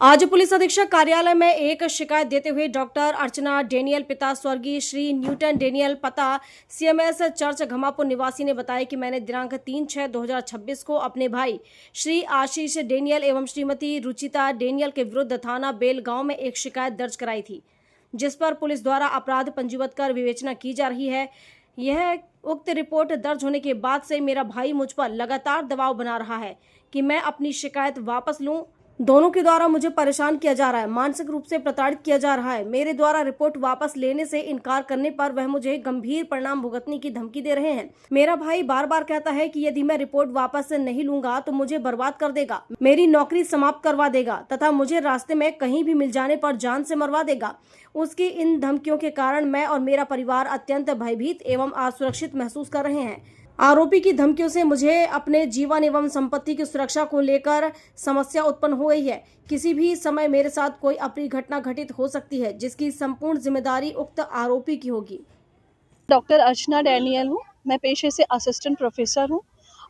आज पुलिस अधीक्षक कार्यालय में एक शिकायत देते हुए डॉक्टर अर्चना डेनियल पिता स्वर्गीय श्री न्यूटन डेनियल पता सीएमएस चर्च घमापुर निवासी ने बताया कि मैंने दिनांक 3/6/2026 को अपने भाई श्री आशीष डेनियल एवं श्रीमती रुचिता डेनियल के विरुद्ध थाना बेल गांव में एक शिकायत दर्ज कराई थी, जिस पर पुलिस द्वारा अपराध पंजीबद्ध कर विवेचना की जा रही है। यह उक्त रिपोर्ट दर्ज होने के बाद से मेरा भाई मुझ पर लगातार दबाव बना रहा है कि मैं अपनी शिकायत वापस लूं। दोनों के द्वारा मुझे परेशान किया जा रहा है, मानसिक रूप से प्रताड़ित किया जा रहा है। मेरे द्वारा रिपोर्ट वापस लेने से इनकार करने पर वह मुझे गंभीर परिणाम भुगतने की धमकी दे रहे हैं। मेरा भाई बार बार कहता है कि यदि मैं रिपोर्ट वापस नहीं लूंगा तो मुझे बर्बाद कर देगा, मेरी नौकरी समाप्त करवा देगा तथा मुझे रास्ते में कहीं भी मिल जाने पर जान से मरवा देगा। उसकी इन धमकियों के कारण मैं और मेरा परिवार अत्यंत भयभीत एवं असुरक्षित महसूस कर रहे हैं। आरोपी की धमकियों से मुझे अपने जीवन एवं संपत्ति की सुरक्षा को लेकर समस्या उत्पन्न हो गई है। किसी भी समय मेरे साथ कोई अप्रिय घटना घटित हो सकती है, जिसकी संपूर्ण जिम्मेदारी उक्त आरोपी की होगी। डॉक्टर अर्चना डेनियल हूँ। मैं पेशे से असिस्टेंट प्रोफेसर हूँ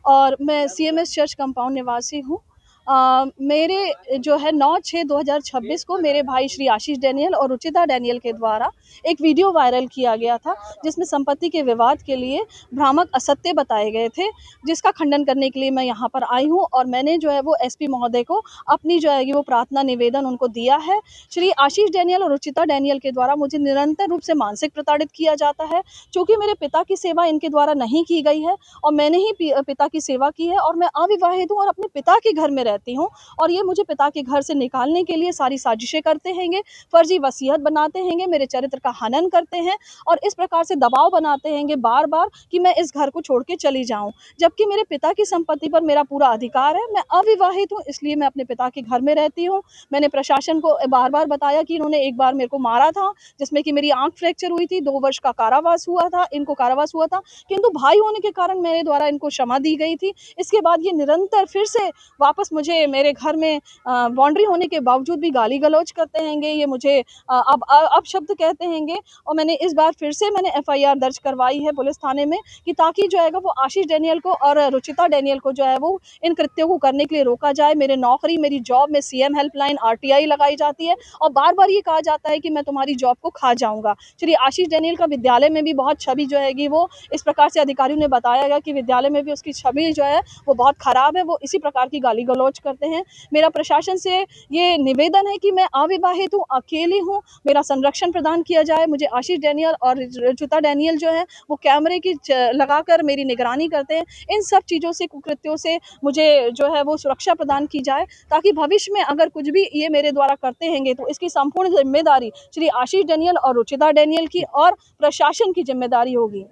और मैं सीएमएस चर्च कंपाउंड निवासी हूँ। मेरे जो है 9/6/2026 को मेरे भाई श्री आशीष डेनियल और रुचिता डेनियल के द्वारा एक वीडियो वायरल किया गया था, जिसमें संपत्ति के विवाद के लिए भ्रामक असत्य बताए गए थे, जिसका खंडन करने के लिए मैं यहाँ पर आई हूँ। और मैंने जो है वो एसपी महोदय को अपनी जो है वो प्रार्थना निवेदन उनको दिया है। श्री आशीष डेनियल और रुचिता डेनियल के द्वारा मुझे निरंतर रूप से मानसिक प्रताड़ित किया जाता है, क्योंकि मेरे पिता की सेवा इनके द्वारा नहीं की गई है और मैंने ही पिता की सेवा की है और मैं अविवाहित हूँ और अपने पिता के घर में रहती हूँ। और ये मुझे पिता के घर से निकालने के लिए सारी साजिशें करते हैंगे, फर्जी वसीयत बनाते हैंगे, मेरे चरित्र का हनन करते हैं और इस प्रकार से दबाव बनाते हैंगे बार बार कि मैं इस घर को छोड़ के चली जाऊं, जबकि मेरे पिता की संपत्ति पर मेरा पूरा अधिकार है। मैं अविवाहित हूँ, इसलिए मैं अपने पिता के घर में रहती हूँ। मैंने प्रशासन को बार बार बताया कि इन्होंने एक बार मेरे को मारा था, जिसमें कि मेरी आंख फ्रैक्चर हुई थी, 2 वर्ष का कारावास हुआ था, इनको कारावास हुआ था, किंतु भाई होने के कारण मेरे द्वारा इनको क्षमा दी गई थी। इसके बाद ये निरंतर फिर से वापस मुझे मेरे घर में बाउंड्री होने के बावजूद भी गाली गलौज करते हैंगे। ये मुझे अब शब्द कहते हैंगे और मैंने इस बार फिर से मैंने एफआईआर दर्ज करवाई है पुलिस थाने में कि ताकि जो है वो आशीष डेनियल को और रुचिता डेनियल को जो है वो इन कृत्यों को करने के लिए रोका जाए। मेरे नौकरी, मेरी जॉब में सीएम हेल्पलाइन आरटीआई लगाई जाती है और बार बार ये कहा जाता है कि मैं तुम्हारी जॉब को खा जाऊंगा। श्री आशीष डेनियल का विद्यालय में भी बहुत छवि जो है वो इस प्रकार से अधिकारियों ने बताया गया कि विद्यालय में भी उसकी छवि जो है वो बहुत खराब है। वो इसी प्रकार की गाली गलौज करते हैं। मेरा प्रशासन से ये निवेदन है कि मैं अविवाहित हूँ, अकेली हूँ, मेरा संरक्षण प्रदान किया जाए। मुझे आशीष डेनियल और रुचिता डेनियल जो है वो कैमरे की लगाकर मेरी निगरानी करते हैं। इन सब चीज़ों से, कुकृत्यों से मुझे जो है वो सुरक्षा प्रदान की जाए, ताकि भविष्य में अगर कुछ भी ये मेरे द्वारा करते हैंगे तो इसकी संपूर्ण जिम्मेदारी श्री आशीष डेनियल और रुचिता डेनियल की और प्रशासन की जिम्मेदारी होगी।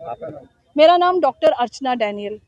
मेरा नाम डॉक्टर अर्चना डेनियल।